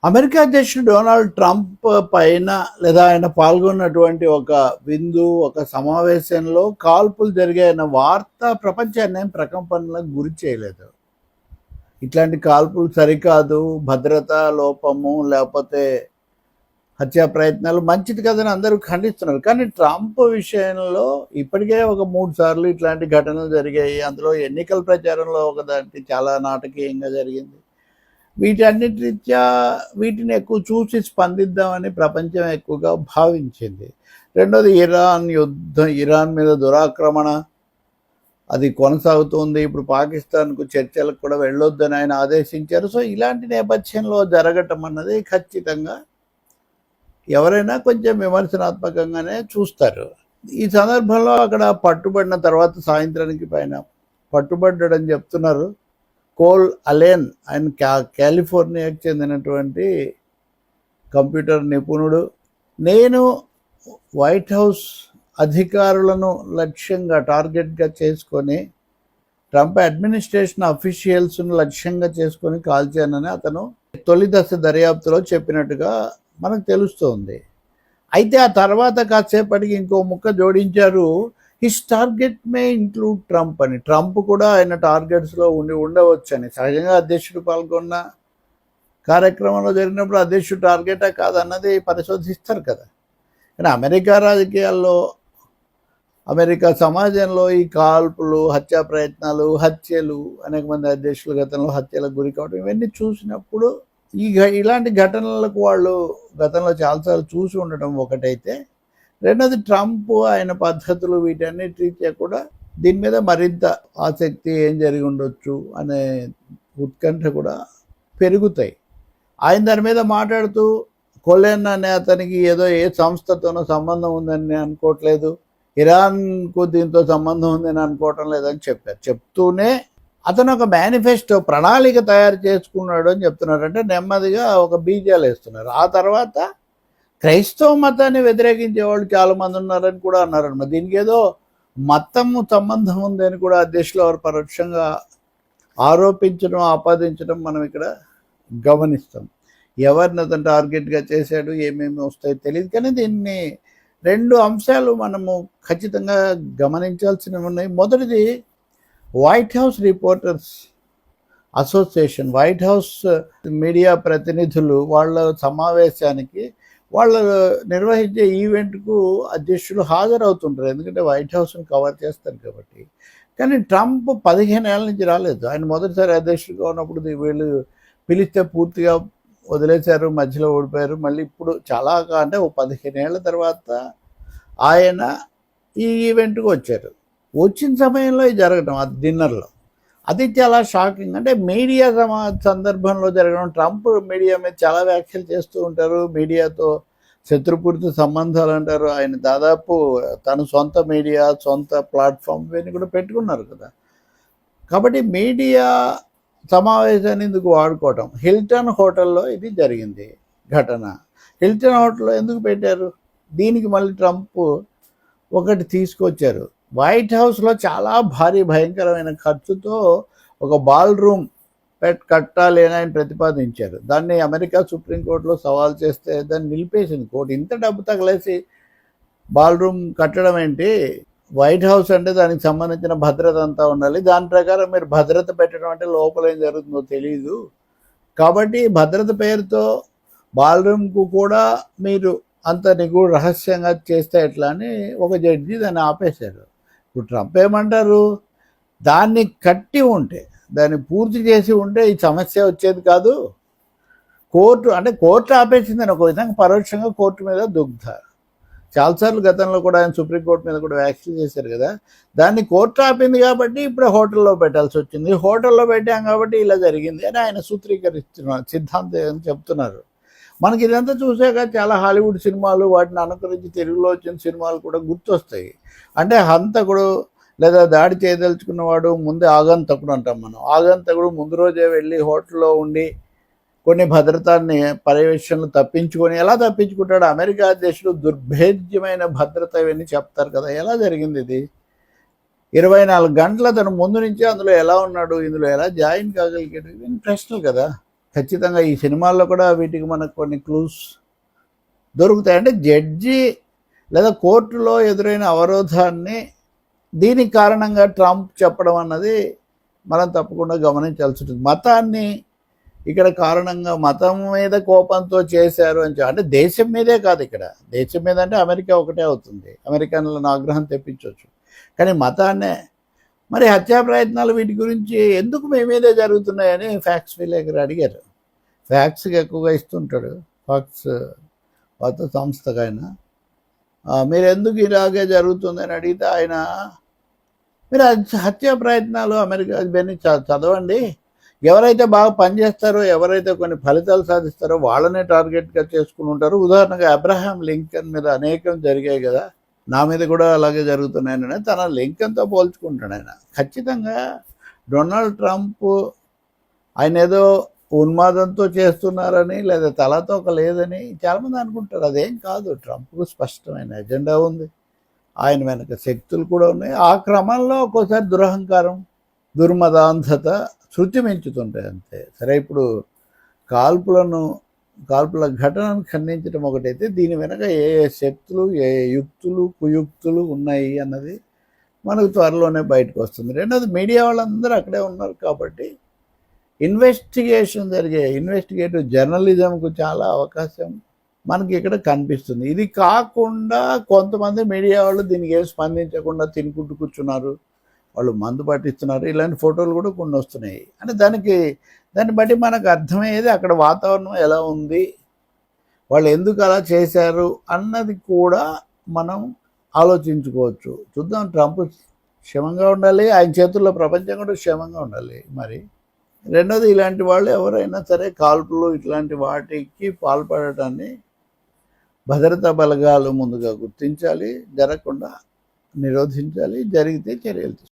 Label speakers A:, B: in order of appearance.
A: America అధ్యక్షుడు Donald Trump పైన లేదా ఆయన పాల్గొన్నటువంటి ఒక విందు, ఒక సమావేశంలో కాల్పులు జరిగాయన్న వార్త ప్రపంచాన్ని ఏం ప్రకంపనలకు గురి చేయలేదు. ఇట్లాంటి కాల్పులు సరికాదు, భద్రతా లోపము లేకపోతే హత్యా ప్రయత్నాలు మంచిది కదని అందరూ ఖండిస్తున్నారు. కానీ ట్రంప్ విషయంలో ఇప్పటికే ఒక 3 సార్లు ఇట్లాంటి ఘటనలు జరిగాయి. అందులో ఎన్నికల ప్రచారంలో ఒకదానికి చాలా నాటకీయంగా జరిగింది. వీటన్నిటి రీత్యా వీటిని ఎక్కువ చూసి స్పందిద్దామని ప్రపంచం ఎక్కువగా భావించింది. రెండోది ఇరాన్ యుద్ధం, ఇరాన్ మీద దురాక్రమణ అది కొనసాగుతుంది. ఇప్పుడు పాకిస్తాన్కు చర్చలకు కూడా వెళ్ళొద్దని ఆయన ఆదేశించారు. సో ఇలాంటి నేపథ్యంలో జరగటం అన్నది ఖచ్చితంగా ఎవరైనా కొంచెం విమర్శనాత్మకంగానే చూస్తారు. ఈ సందర్భంలో అక్కడ పట్టుబడిన తర్వాత సాయంత్రానికి పైన పట్టుబడ్డాడని చెప్తున్నారు. కోల్ అలెన్, ఆయన కాలిఫోర్నియాకి చెందినటువంటి కంప్యూటర్ నిపుణుడు. నేను వైట్ హౌస్ అధికారులను లక్ష్యంగా టార్గెట్గా చేసుకొని ట్రంప్ అడ్మినిస్ట్రేషన్ అఫీషియల్స్ను లక్ష్యంగా చేసుకొని కాల్చానని అతను తొలి దశ దర్యాప్తులో చెప్పినట్టుగా మనకు తెలుస్తోంది. అయితే ఆ తర్వాత కాసేపటికి ఇంకో ముక్క జోడించారు, హిస్ టార్గెట్ మే ఇంక్లూడ్ ట్రంప్ అని. ట్రంప్ కూడా ఆయన టార్గెట్స్లో ఉండవచ్చని. సహజంగా అధ్యక్షుడు పాల్గొన్న కార్యక్రమంలో జరిగినప్పుడు అధ్యక్షుడు టార్గెటా కాదన్నది పరిశోధిస్తారు కదా. కానీ అమెరికా రాజకీయాల్లో, అమెరికా సమాజంలో ఈ కాల్పులు, హత్యా ప్రయత్నాలు, హత్యలు, అనేక మంది అధ్యక్షులు గతంలో హత్యలకు గురి కావడం ఇవన్నీ చూసినప్పుడు ఇలాంటి ఘటనలకు వాళ్ళు గతంలో చాలాసార్లు చూసి ఉండటం ఒకటైతే, రెండోది ట్రంప్ ఆయన పద్ధతులు వీటన్నిటి రీత్యా కూడా దీని మీద మరింత ఆసక్తి, ఏం జరిగి ఉండొచ్చు అనే ఉత్కంఠ కూడా పెరుగుతాయి. ఆయన దాని మీద మాట్లాడుతూ కొలెన్ అనే అతనికి ఏదో ఏ సంస్థతోనో సంబంధం ఉందని నేను అనుకోవట్లేదు, ఇరాన్కు దీంతో సంబంధం ఉందని అనుకోవటం లేదని చెప్పారు. చెప్తూనే అతను ఒక మేనిఫెస్టో ప్రణాళిక తయారు చేసుకున్నాడు అని చెప్తున్నారు. అంటే నెమ్మదిగా ఒక బీజాలు వేస్తున్నారు. ఆ తర్వాత క్రైస్తవ మతాన్ని వ్యతిరేకించే వాళ్ళు చాలామంది ఉన్నారని కూడా అన్నారన్నమాట. దీనికి ఏదో మతము సంబంధం ఉందని కూడా అధ్యక్షులు వారు పరోక్షంగా ఆరోపించడం, ఆపాదించడం మనం ఇక్కడ గమనిస్తాం. ఎవరిని అతను టార్గెట్గా చేశాడు, ఏమేమి వస్తాయో తెలియదు. కానీ దీన్ని 2 అంశాలు మనము ఖచ్చితంగా గమనించాల్సినవి ఉన్నాయి. మొదటిది, white house reporters association, white house media ప్రతినిధులు వాళ్ళ సమావేశానికి, వాళ్ళు నిర్వహించే ఈవెంట్కు అధ్యక్షులు హాజరవుతుంటారు. ఎందుకంటే వైట్ హౌస్ని కవర్ చేస్తారు కాబట్టి. కానీ ట్రంప్ 15 ఏళ్ళ నుంచి రాలేదు. ఆయన మొదటిసారి అధ్యక్షుడిగా ఉన్నప్పుడు వీళ్ళు పిలిస్తే పూర్తిగా వదిలేశారు, మధ్యలో ఓడిపోయారు. మళ్ళీ ఇప్పుడు చాలా అంటే 15 ఏళ్ల తర్వాత ఆయన ఈ ఈవెంట్కి వచ్చారు. వచ్చిన సమయంలో ఇది జరగడం, అది డిన్నర్లో, అది చాలా షాకింగ్. అంటే మీడియా సందర్భంలో జరగడం. ట్రంప్ మీడియా మీద చాలా వ్యాఖ్యలు చేస్తూ ఉంటారు, మీడియాతో శత్రుపూరిత సంబంధాలు అంటారు. ఆయన దాదాపు తన సొంత మీడియా, సొంత ప్లాట్ఫామ్ ఇవన్నీ కూడా పెట్టుకున్నారు కదా. కాబట్టి మీడియా సమావేశాన్ని ఎందుకు వాడుకోవటం. హిల్టన్ హోటల్లో ఇది జరిగింది ఘటన. హిల్టన్ హోటల్లో ఎందుకు పెట్టారు? దీనికి మళ్ళీ ట్రంప్ ఒకటి తీసుకొచ్చారు. వైట్ హౌస్లో చాలా భారీ భయంకరమైన ఖర్చుతో ఒక బాల్ రూమ్ కట్టాలి అని ఆయన ప్రతిపాదించారు. దాన్ని అమెరికా సుప్రీంకోర్టులో సవాల్ చేస్తే దాన్ని నిలిపేసింది కోర్టు. ఇంత డబ్బు తగలేసి బాల్ రూమ్ కట్టడం ఏంటి? వైట్ హౌస్ అంటే దానికి సంబంధించిన భద్రత అంతా ఉండాలి. దాని ప్రకారం మీరు భద్రత పెట్టడం అంటే లోపల ఏం జరుగుతుందో తెలియదు. కాబట్టి భద్రత పేరుతో బాల్ రూమ్కు కూడా మీరు అంత నిగూఢ రహస్యంగా చేస్తే ఎట్లా అని ఒక జడ్జి దాన్ని ఆపేశారు. ఇప్పుడు ట్రంప్ ఏమంటారు, దాన్ని కట్టి ఉంటే, దాన్ని పూర్తి చేసి ఉంటే ఈ సమస్య వచ్చేది కాదు. కోర్టు ఆపేసిందని ఒక విధంగా పరోక్షంగా కోర్టు మీద దుగ్ధారు. చాలాసార్లు గతంలో కూడా ఆయన సుప్రీంకోర్టు మీద కూడా వ్యాఖ్యలు చేశారు కదా. దాన్ని కోర్టు ఆపింది కాబట్టి ఇప్పుడు హోటల్లో పెట్టాల్సి వచ్చింది. హోటల్లో పెట్టాం కాబట్టి ఇలా జరిగింది అని ఆయన సూత్రీకరిస్తున్నారు, సిద్ధాంతం చెప్తున్నారు. మనకి ఇదంతా చూసాక చాలా హాలీవుడ్ సినిమాలు, వాటిని అనుకరించి తెలుగులో వచ్చిన సినిమాలు కూడా గుర్తొస్తాయి. అంటే హంతకుడు లేదా దాడి చేయదలుచుకున్నవాడు ముందే ఆగంతకుడు అంటాం మనం. ఆగంతకుడు ముందు రోజే వెళ్ళి హోటల్లో ఉండి కొన్ని భద్రతాన్ని పర్యవేక్షణలు తప్పించుకొని, ఎలా తప్పించుకుంటాడు? అమెరికా అధ్యక్షుడు దుర్భేద్యమైన భద్రత ఇవన్నీ చెప్తారు కదా. ఎలా జరిగింది ఇది? 24 గంటల తను ముందు నుంచి అందులో ఎలా ఉన్నాడు, ఇందులో ఎలా జాయిన్ కాగలిగాడు, ఇవన్నీ ప్రశ్నలు కదా. ఖచ్చితంగా ఈ సినిమాల్లో కూడా వీటికి మనకు కొన్ని క్లూస్ దొరుకుతాయి. అంటే జడ్జి లేదా కోర్టులో ఎదురైన అవరోధాన్ని దీనికి కారణంగా ట్రంప్ చెప్పడం అన్నది మనం తప్పకుండా గమనించాల్సి ఉంటుంది. మతాన్ని ఇక్కడ కారణంగా మతం మీద కోపంతో చేశారు అని అంటే దేశం మీదే కాదు, ఇక్కడ దేశం మీద అంటే అమెరికా ఒకటే అవుతుంది, అమెరికన్లను ఆగ్రహం తెప్పించవచ్చు. కానీ మతాన్నే మరి హత్యా ప్రయత్నాలు వీటి గురించి ఎందుకు మీ మీదే జరుగుతున్నాయని ఫ్యాక్స్ విలేకరు అడిగారు. ఫ్యాక్స్కి ఎక్కువగా ఇస్తుంటాడు ఫాక్స్ వార్తా సంస్థకు ఆయన. మీరు ఎందుకు ఇలాగే జరుగుతుందని అడిగితే ఆయన, మీరు హత్యా ప్రయత్నాలు అమెరికా ఇవన్నీ చదవండి, ఎవరైతే బాగా పనిచేస్తారో ఎవరైతే కొన్ని ఫలితాలు సాధిస్తారో వాళ్ళనే టార్గెట్గా చేసుకుని ఉంటారు. ఉదాహరణగా అబ్రహాం లింకన్ మీద అనేకం జరిగాయి కదా, నా మీద కూడా అలాగే జరుగుతున్నాయని తన లింకన్తో పోల్చుకుంటాడు ఆయన. ఖచ్చితంగా డొనాల్డ్ ట్రంప్ ఆయన ఏదో ఉన్మాదంతో చేస్తున్నారని లేదా తలతోక లేదని చాలామంది అనుకుంటారు. అదేం కాదు, ట్రంప్కు స్పష్టమైన ఎజెండా ఉంది, ఆయన వెనక శక్తులు కూడా ఉన్నాయి. ఆ క్రమంలో ఒక్కోసారి దురహంకారం దుర్మదాంధత శృతి మించుతుంటాయి అంతే. సరే, ఇప్పుడు కాల్పుల ఘటనను ఖండించడం ఒకటైతే దీని వెనక ఏ శక్తులు ఏ యుక్తులు కుయుక్తులు ఉన్నాయి అన్నది మనకు త్వరలోనే బయటకు వస్తుంది. రెండోది, మీడియా వాళ్ళందరూ అక్కడే ఉన్నారు కాబట్టి ఇన్వెస్టిగేటివ్ జర్నలిజంకు చాలా అవకాశం మనకి ఇక్కడ కనిపిస్తుంది. ఇది కాకుండా కొంతమంది మీడియా వాళ్ళు దీనికి ఏం స్పందించకుండా తినుకుంటూ కూర్చున్నారు, వాళ్ళు మందు పట్టిస్తున్నారు, ఇలాంటి ఫోటోలు కూడా కొన్ని వస్తున్నాయి. అంటే దాన్ని బట్టి మనకు అర్థమయ్యేది అక్కడ వాతావరణం ఎలా ఉంది, వాళ్ళు ఎందుకు అలా చేశారు అన్నది కూడా మనం ఆలోచించుకోవచ్చు. చూద్దాం, ట్రంప్ క్షేమంగా ఉండాలి, ఆయన చేతుల్లో ప్రపంచం కూడా క్షేమంగా ఉండాలి. మరి రెండోది, ఇలాంటి వాళ్ళు ఎవరైనా సరే కాల్పులు ఇట్లాంటి వాటికి పాల్పడటాన్ని భద్రతా బలగాలు ముందుగా గుర్తించాలి, జరగకుండా నిరోధించాలి, జరిగితే చర్యలు తీసుకోవాలి.